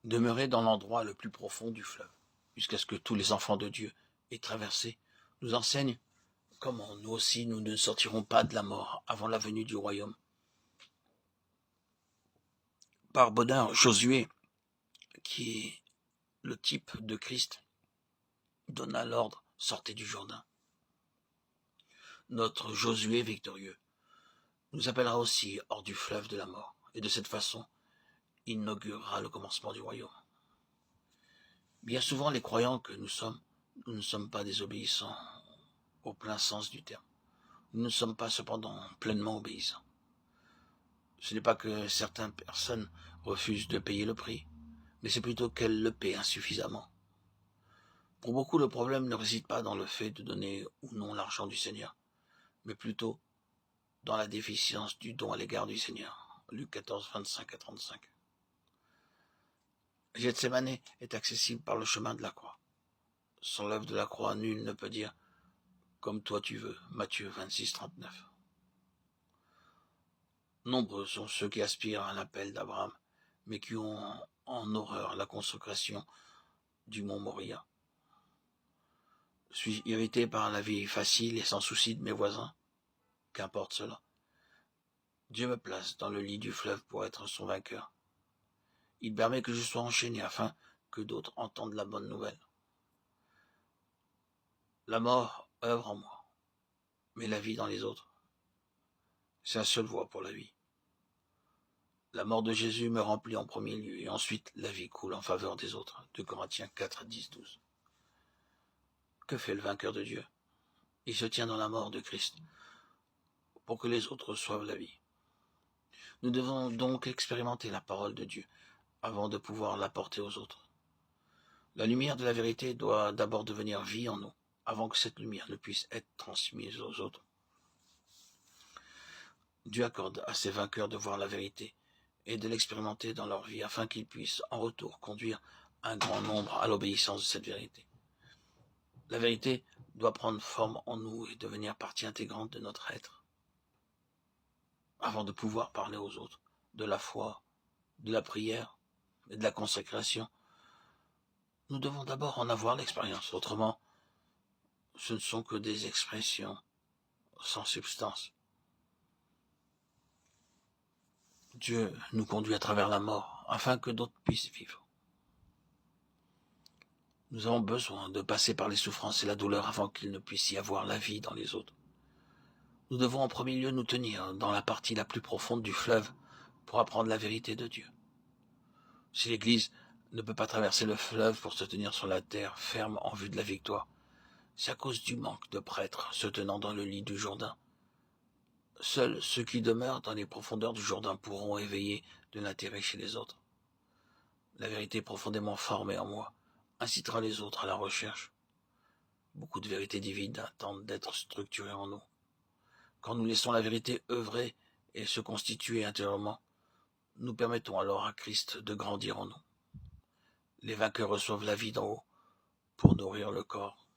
Demeurer dans l'endroit le plus profond du fleuve, jusqu'à ce que tous les enfants de Dieu aient traversé, nous enseigne comment nous aussi nous ne sortirons pas de la mort avant la venue du royaume. Par bonheur, Josué, qui est le type de Christ, donna l'ordre, sortez du Jourdain. Notre Josué victorieux nous appellera aussi hors du fleuve de la mort, et de cette façon, inaugurera le commencement du royaume. Bien souvent, les croyants que nous ne sommes pas désobéissants au plein sens du terme. Nous ne sommes pas cependant pleinement obéissants. Ce n'est pas que certaines personnes refusent de payer le prix, mais c'est plutôt qu'elles le paient insuffisamment. Pour beaucoup, le problème ne réside pas dans le fait de donner ou non l'argent du Seigneur, mais plutôt dans la déficience du don à l'égard du Seigneur. Luc 14, 25 à 35. Gethsémané est accessible par le chemin de la croix. Sans l'œuvre de la croix, nul ne peut dire « comme toi tu veux » Matthieu 26, 39. Nombreux sont ceux qui aspirent à l'appel d'Abraham, mais qui ont en horreur la consécration du mont Moria. Suis-je irrité par la vie facile et sans souci de mes voisins? Qu'importe cela. Dieu me place dans le lit du fleuve pour être son vainqueur. Il permet que je sois enchaîné afin que d'autres entendent la bonne nouvelle. La mort œuvre en moi, mais la vie dans les autres. C'est la seule voie pour la vie. La mort de Jésus me remplit en premier lieu, et ensuite la vie coule en faveur des autres. 2 Corinthiens 4, 10, 12. Que fait le vainqueur de Dieu? Il se tient dans la mort de Christ pour que les autres reçoivent la vie. Nous devons donc expérimenter la parole de Dieu avant de pouvoir l'apporter aux autres. La lumière de la vérité doit d'abord devenir vie en nous, avant que cette lumière ne puisse être transmise aux autres. Dieu accorde à ses vainqueurs de voir la vérité et de l'expérimenter dans leur vie afin qu'ils puissent en retour conduire un grand nombre à l'obéissance de cette vérité. La vérité doit prendre forme en nous et devenir partie intégrante de notre être, avant de pouvoir parler aux autres de la foi, de la prière et de la consécration. Nous devons d'abord en avoir l'expérience, autrement, ce ne sont que des expressions sans substance. Dieu nous conduit à travers la mort, afin que d'autres puissent vivre. Nous avons besoin de passer par les souffrances et la douleur avant qu'il ne puisse y avoir la vie dans les autres. Nous devons en premier lieu nous tenir dans la partie la plus profonde du fleuve pour apprendre la vérité de Dieu. Si l'Église ne peut pas traverser le fleuve pour se tenir sur la terre ferme en vue de la victoire, c'est à cause du manque de prêtres se tenant dans le lit du Jourdain. Seuls ceux qui demeurent dans les profondeurs du Jourdain pourront éveiller de l'intérêt chez les autres. La vérité profondément formée en moi incitera les autres à la recherche. Beaucoup de vérités divines attendent d'être structurées en nous. Quand nous laissons la vérité œuvrer et se constituer intérieurement, nous permettons alors à Christ de grandir en nous. Les vainqueurs reçoivent la vie d'en haut pour nourrir le corps